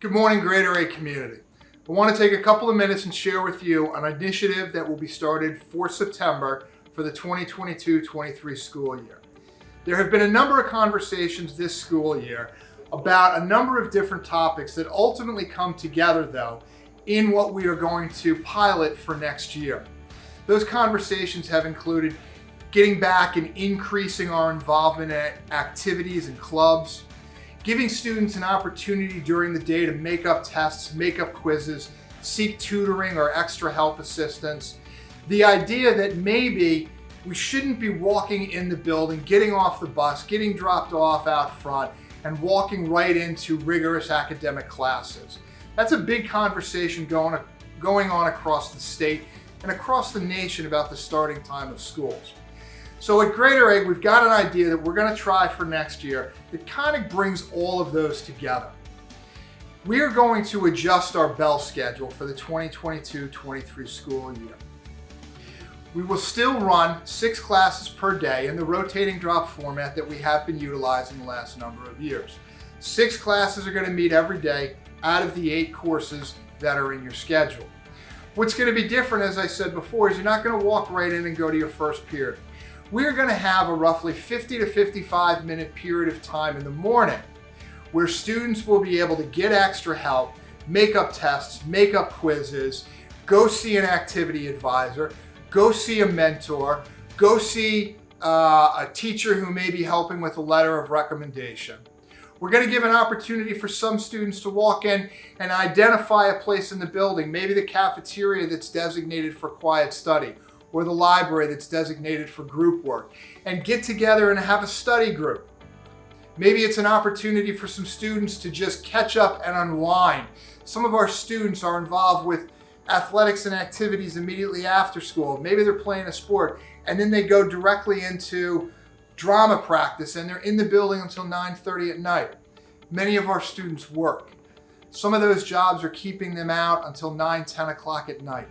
Good morning, Greater A community. I want to take a couple of minutes and share with you an initiative that will be started for September for the 2022-23 school year. There have been a number of conversations this school year about a number of different topics that ultimately come together, though, in what we are going to pilot for next year. Those conversations have included getting back and increasing our involvement in activities and clubs, giving students an opportunity during the day to make up tests, make up quizzes, seek tutoring or extra help assistance. The idea that maybe we shouldn't be walking in the building, getting off the bus, getting dropped off out front, and walking right into rigorous academic classes. That's a big conversation going on across the state and across the nation about the starting time of schools. So at Greater A, we've got an idea that we're going to try for next year that kind of brings all of those together. We are going to adjust our bell schedule for the 2022-23 school year. We will still run 6 classes per day in the rotating drop format that we have been utilizing the last number of years. 6 classes are going to meet every day out of the 8 courses that are in your schedule. What's going to be different, as I said before, is you're not going to walk right in and go to your first period. We're going to have a roughly 50 to 55 minute period of time in the morning where students will be able to get extra help, make up tests, make up quizzes, go see an activity advisor, go see a mentor, go see a teacher who may be helping with a letter of recommendation. We're going to give an opportunity for some students to walk in and identify a place in the building, maybe the cafeteria that's designated for quiet study, or the library that's designated for group work, and get together and have a study group. Maybe it's an opportunity for some students to just catch up and unwind. Some of our students are involved with athletics and activities immediately after school. Maybe they're playing a sport, and then they go directly into drama practice, and they're in the building until 9:30 at night. Many of our students work. Some of those jobs are keeping them out until 9, 10 o'clock at night.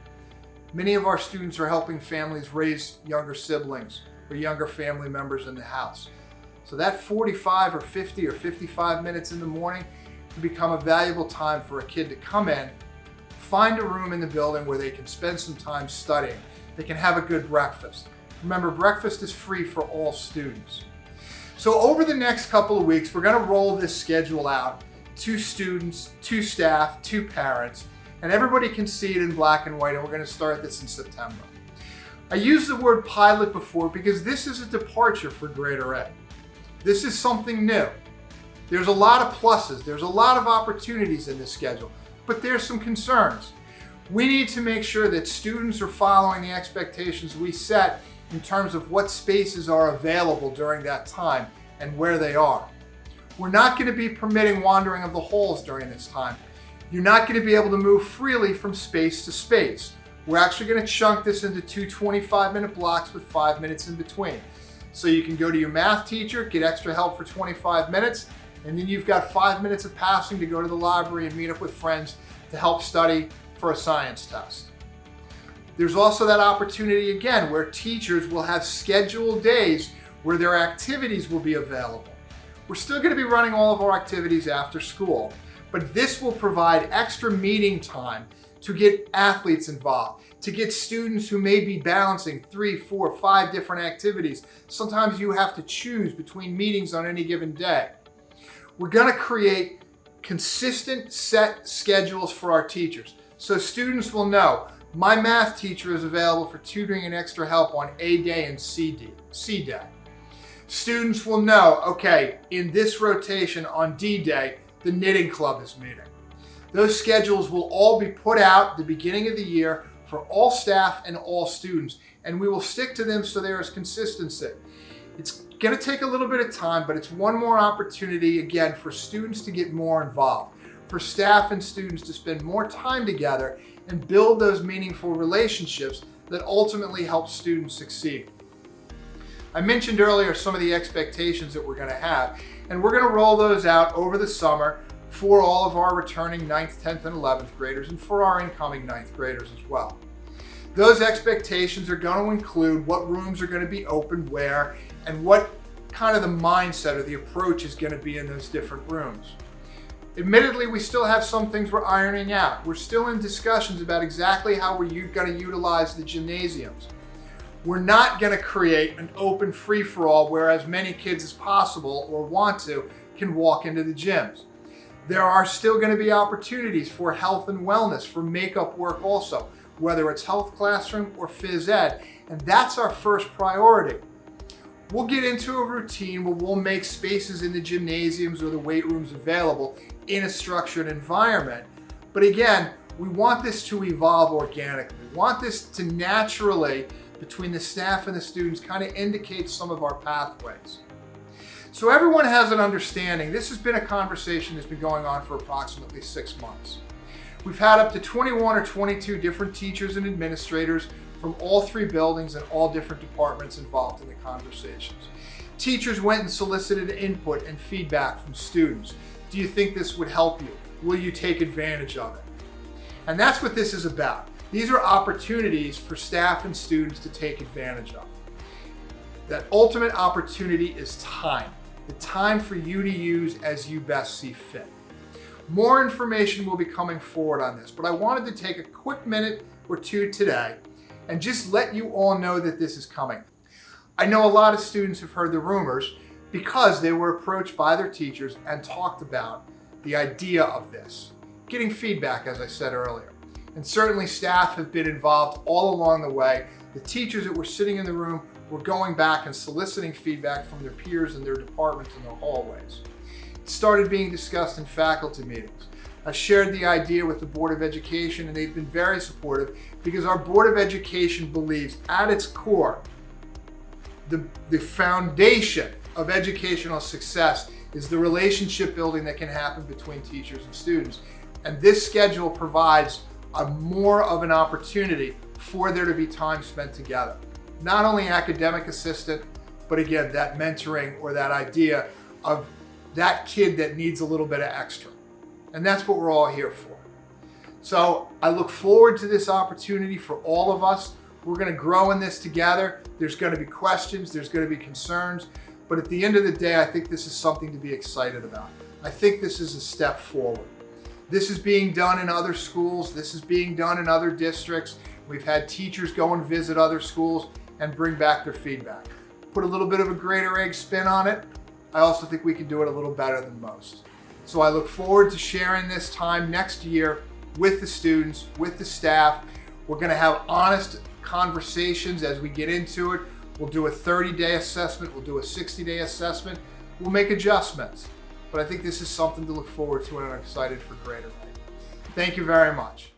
Many of our students are helping families raise younger siblings or younger family members in the house. So that 45 or 50 or 55 minutes in the morning can become a valuable time for a kid to come in, find a room in the building where they can spend some time studying. They can have a good breakfast. Remember, breakfast is free for all students. So over the next couple of weeks, we're going to roll this schedule out to students, to staff, to parents, and everybody can see it in black and white, and we're going to start this in September. I used the word pilot before because this is a departure for Greater A. This is something new. There's a lot of pluses, there's a lot of opportunities in this schedule, but there's some concerns. We need to make sure that students are following the expectations we set in terms of what spaces are available during that time and where they are. We're not going to be permitting wandering of the halls during this time. You're not going to be able to move freely from space to space. We're actually going to chunk this into 2 25-minute blocks with 5 minutes in between. So you can go to your math teacher, get extra help for 25 minutes, and then you've got 5 minutes of passing to go to the library and meet up with friends to help study for a science test. There's also that opportunity again where teachers will have scheduled days where their activities will be available. We're still going to be running all of our activities after school, but this will provide extra meeting time to get athletes involved, to get students who may be balancing 3, 4, 5 different activities. Sometimes you have to choose between meetings on any given day. We're going to create consistent set schedules for our teachers. So students will know, my math teacher is available for tutoring and extra help on A day and C day. Students will know, okay, in this rotation on D day, the knitting club is meeting. Those schedules will all be put out at the beginning of the year for all staff and all students, and we will stick to them so there is consistency. It's going to take a little bit of time, but it's one more opportunity, again, for students to get more involved, for staff and students to spend more time together and build those meaningful relationships that ultimately help students succeed. I mentioned earlier some of the expectations that we're going to have, and we're going to roll those out over the summer for all of our returning 9th, 10th, and 11th graders, and for our incoming 9th graders as well. Those expectations are going to include what rooms are going to be open where, and what kind of the mindset or the approach is going to be in those different rooms. Admittedly, we still have some things we're ironing out. We're still in discussions about exactly how we're going to utilize the gymnasiums. We're not going to create an open free-for-all where as many kids as possible or want to can walk into the gyms. There are still going to be opportunities for health and wellness, for makeup work also, whether it's health classroom or phys ed, and that's our first priority. We'll get into a routine where we'll make spaces in the gymnasiums or the weight rooms available in a structured environment. But again, we want this to evolve organically. We want this to naturally, between the staff and the students, kind of indicate some of our pathways. So everyone has an understanding. This has been a conversation that's been going on for approximately 6 months. We've had up to 21 or 22 different teachers and administrators from all 3 buildings and all different departments involved in the conversations. Teachers went and solicited input and feedback from students. Do you think this would help you? Will you take advantage of it? And that's what this is about. These are opportunities for staff and students to take advantage of. That ultimate opportunity is time. The time for you to use as you best see fit. More information will be coming forward on this, but I wanted to take a quick minute or two today and just let you all know that this is coming. I know a lot of students have heard the rumors because they were approached by their teachers and talked about the idea of this. Getting feedback, as I said earlier. And certainly staff have been involved all along the way. The teachers that were sitting in the room were going back and soliciting feedback from their peers in their departments and their hallways. It started being discussed in faculty meetings. I shared the idea with the Board of Education and they've been very supportive because our Board of Education believes at its core, the foundation of educational success is the relationship building that can happen between teachers and students. And this schedule provides more of an opportunity for there to be time spent together. Not only academic assistant, but again, that mentoring or that idea of that kid that needs a little bit of extra. And that's what we're all here for. So I look forward to this opportunity for all of us. We're going to grow in this together. There's going to be questions, there's going to be concerns, but at the end of the day, I think this is something to be excited about. I think this is a step forward. This is being done in other schools. This is being done in other districts. We've had teachers go and visit other schools and bring back their feedback. Put a little bit of a greater egg spin on it. I also think we can do it a little better than most. So I look forward to sharing this time next year with the students, with the staff. We're going to have honest conversations as we get into it. We'll do a 30-day assessment. We'll do a 60-day assessment. We'll make adjustments. But I think this is something to look forward to and I'm excited for greater. Thank you very much.